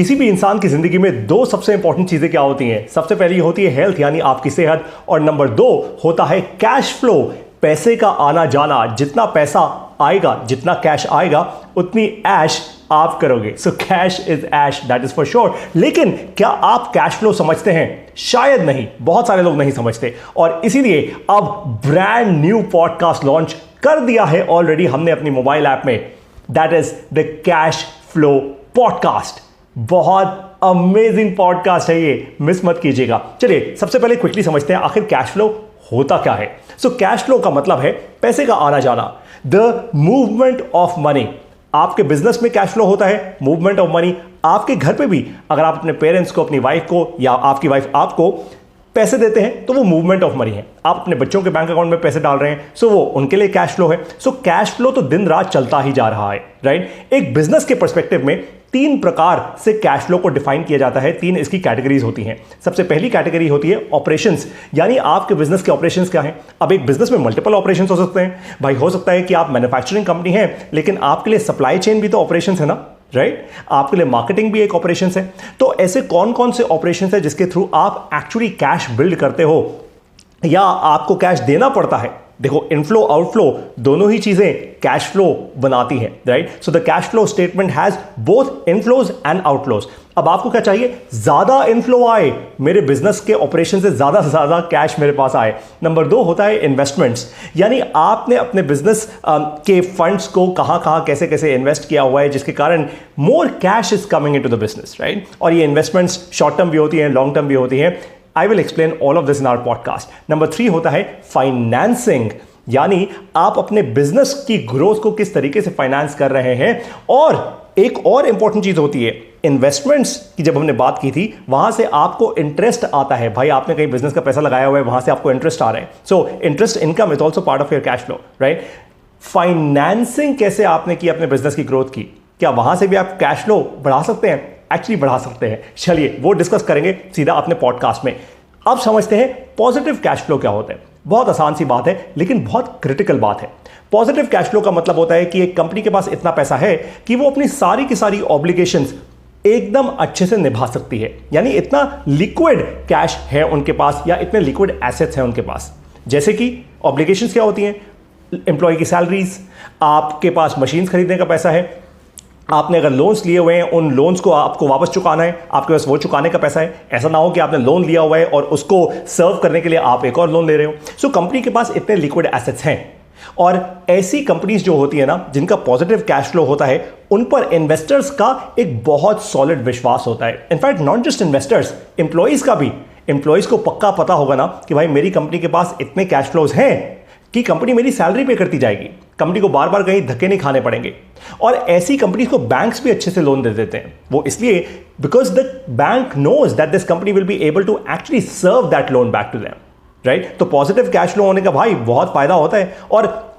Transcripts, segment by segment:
किसी भी इंसान की जिंदगी में दो सबसे इंपॉर्टेंट चीजें क्या होती हैं? सबसे पहली होती है हेल्थ यानी आपकी सेहत, और नंबर दो होता है कैश फ्लो, पैसे का आना जाना। जितना पैसा आएगा, जितना कैश आएगा, उतनी ऐश आप करोगे। सो कैश इज ऐश, दैट इज फॉर श्योर। लेकिन क्या आप कैश फ्लो समझते हैं? शायद नहीं, बहुत सारे लोग नहीं समझते, और इसीलिए अब ब्रांड न्यू पॉडकास्ट लॉन्च कर दिया है ऑलरेडी हमने अपनी मोबाइल ऐप में, that is the cash flow podcast. बहुत अमेजिंग पॉडकास्ट है ये, मिस मत कीजिएगा। चलिए सबसे पहले क्विकली समझते हैं आखिर कैश फ्लो होता क्या है। सो कैश फ्लो का मतलब है पैसे का आना जाना, द मूवमेंट ऑफ मनी। आपके बिजनेस में कैश फ्लो होता है, मूवमेंट ऑफ मनी। आपके घर पे भी अगर आप अपने पेरेंट्स को, अपनी वाइफ को, या आपकी वाइफ आपको पैसे देते हैं तो वो मूवमेंट ऑफ मनी है। आप अपने बच्चों के बैंक अकाउंट में पैसे डाल रहे हैं, सो वो उनके लिए कैश फ्लो है। सो कैश फ्लो तो दिन रात चलता ही जा रहा है, राइट। एक बिजनेस के पर्सपेक्टिव में तीन प्रकार से कैश फ्लो को डिफाइन किया जाता है, तीन इसकी कैटेगरीज होती हैं। सबसे पहली कैटेगरी होती है ऑपरेशंस, यानी आपके बिजनेस के ऑपरेशंस क्या हैं। अब एक बिजनेस में मल्टीपल ऑपरेशंस हो सकते हैं भाई। हो सकता है कि आप मैन्युफैक्चरिंग कंपनी है, लेकिन आपके लिए सप्लाई चेन भी तो ऑपरेशंस है ना, राइट। आपके लिए मार्केटिंग भी एक ऑपरेशंस है। तो ऐसे कौन कौन से ऑपरेशंस है जिसके थ्रू आप एक्चुअली कैश बिल्ड करते हो या आपको कैश देना पड़ता है? देखो, इनफ्लो आउटफ्लो दोनों ही चीजें कैश फ्लो बनाती हैं, right. So the cash flow statement has both inflows and outflows. अब आपको क्या चाहिए? ज्यादा इनफ्लो आए, मेरे बिजनेस के ऑपरेशन से ज्यादा कैश मेरे पास आए। नंबर दो होता है इन्वेस्टमेंट्स, यानी आपने अपने बिजनेस के फंड्स को कहां कैसे कैसे इन्वेस्ट किया हुआ है, जिसके कारण more cash is coming into the business, right. और ये इन्वेस्टमेंट्स शॉर्ट टर्म भी होती हैं, लॉन्ग टर्म भी होती हैं। I will explain all of this in our podcast. Number 3 होता है फाइनेंसिंग, यानी आप अपने बिजनेस की ग्रोथ को किस तरीके से फाइनेंस कर रहे हैं। और एक और इंपॉर्टेंट चीज होती है इन्वेस्टमेंट्स की। जब हमने बात की थी, वहां से आपको इंटरेस्ट आता है। भाई आपने कहीं बिजनेस का पैसा लगाया हुआ है, वहां से आपको इंटरेस्ट आ रहा है। So interest income is also part of your cash flow, right. Financing कैसे आपने की अपने बिजनेस की ग्रोथ की, क्या वहां से भी आप कैश फ्लो बढ़ा सकते हैं? एक्चुअली बढ़ा सकते हैं। चलिए वो डिस्कस करेंगे सीधा अपने पॉडकास्ट में। अब समझते हैं पॉजिटिव कैश फ्लो क्या होता है। बहुत आसान सी बात है, लेकिन बहुत क्रिटिकल बात है। पॉजिटिव कैश फ्लो का मतलब होता है कि एक कंपनी के पास इतना पैसा है कि वो अपनी सारी की सारी ऑब्लिगेशंस एकदम अच्छे से निभा सकती है, यानी इतना लिक्विड कैश है उनके पास, या इतने लिक्विड एसेट्स हैं उनके पास। जैसे कि ऑब्लिगेशंस क्या होती हैं? एम्प्लॉय की सैलरीज, आपके पास मशीन्स खरीदने का पैसा है, आपने अगर लोन्स लिए हुए हैं, उन लोन्स को आपको वापस चुकाना है, आपके पास वो चुकाने का पैसा है। ऐसा ना हो कि आपने लोन लिया हुआ है और उसको सर्व करने के लिए आप एक और लोन ले रहे हो। सो कंपनी के पास इतने लिक्विड एसेट्स हैं, और ऐसी कंपनीज जो होती है ना, जिनका पॉजिटिव कैश फ्लो होता है, उन पर इन्वेस्टर्स का एक बहुत सॉलिड विश्वास होता है। In fact not just investors, employees का भी। एम्प्लॉइज को पक्का पता होगा ना कि भाई मेरी कंपनी के पास इतने कैश फ्लोज हैं कि कंपनी मेरी सैलरी पे करती जाएगी, कंपनी को बार बार कहीं धक्के नहीं खाने पड़ेंगे। और ऐसी कंपनीज को बैंक्स भी अच्छे से लोन दे देते हैं। वो इसलिए because the bank knows that this company will be able to actually serve that loan back to them, right. तो पॉजिटिव कैश फ्लो होने का भाई बहुत फायदा होता है, और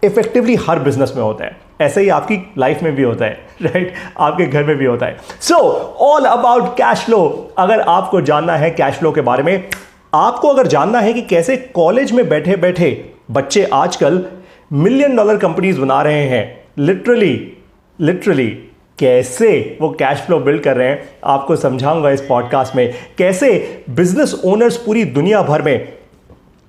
इफेक्टिवली हर बिजनेस में होता है। ऐसे ही आपकी लाइफ में भी होता है, राइट, आपके घर में भी होता है। So all about cash flow. अगर आपको जानना है कैश फ्लो के बारे में, आपको अगर जानना है कि कैसे कॉलेज में बैठे बैठे बच्चे आजकल $1 मिलियन कंपनीज बना रहे हैं, लिटरली कैसे वो कैश फ्लो बिल्ड कर रहे हैं, आपको समझाऊंगा इस पॉडकास्ट में। कैसे बिजनेस ओनर्स पूरी दुनिया भर में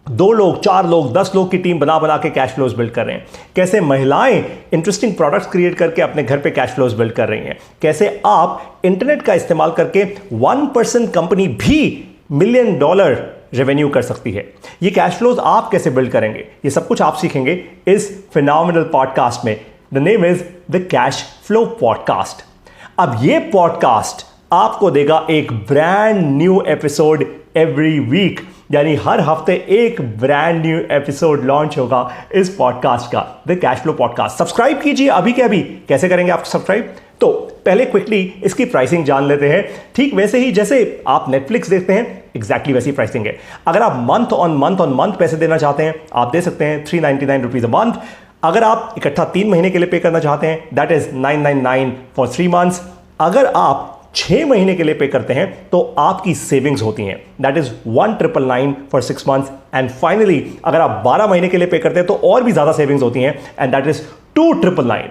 2 लोग, 4 लोग, 10 लोग की टीम बना के कैश फ्लोज बिल्ड कर रहे हैं। कैसे महिलाएं इंटरेस्टिंग प्रोडक्ट्स क्रिएट करके अपने घर पे कैश फ्लोज बिल्ड कर रही हैं। कैसे आप इंटरनेट का इस्तेमाल करके 1% कंपनी भी $1 मिलियन रेवेन्यू कर सकती है। ये कैश फ्लोज आप कैसे बिल्ड करेंगे, ये सब कुछ आप सीखेंगे इस फिनोमिनल पॉडकास्ट में। The name is the cash flow podcast. अब ये पॉडकास्ट आपको देगा एक brand new episode every week, यानी हर हफ्ते एक ब्रांड न्यू एपिसोड लॉन्च होगा इस पॉडकास्ट का, the cash flow podcast. Subscribe कीजिए अभी के अभी। कैसे करेंगे आप सब्सक्राइब? तो पहले क्विकली इसकी प्राइसिंग जान लेते हैं। ठीक वैसे ही जैसे आप नेटफ्लिक्स देखते हैं, एग्जैक्टली वैसी प्राइसिंग है। अगर आप मंथ ऑन मंथ पैसे देना चाहते हैं, आप दे सकते हैं ₹399 अ मंथ। अगर आप इकट्ठा 3 महीने के लिए पे करना चाहते हैं, दैट इज $999 फॉर 3 मंथ्स। अगर आप 6 महीने के लिए पे करते हैं तो आपकी सेविंग्स होती हैं, that is $1999 for 6 months. And finally अगर आप 12 महीने के लिए पे करते हैं तो और भी ज्यादा सेविंग्स होती हैं, एंड दैट इज $299।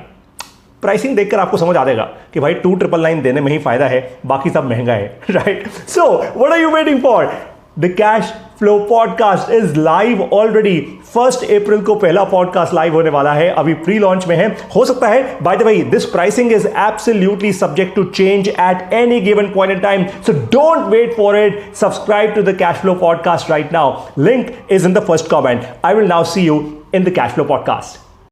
प्राइसिंग देखकर आपको समझ आ जाएगा कि भाई 2999 देने में ही फायदा है, बाकी सब महंगा है, right? So what are you waiting for? The cash flow podcast is live already. 1 April को पहला पॉडकास्ट लाइव होने वाला है, अभी प्री लॉन्च में है। हो सकता है, by the way, this pricing is absolutely subject to change at any given point in time, so don't wait for it. Subscribe to the cash flow podcast right now, link is in the first comment. I will now see you in the Cash Flow Podcast.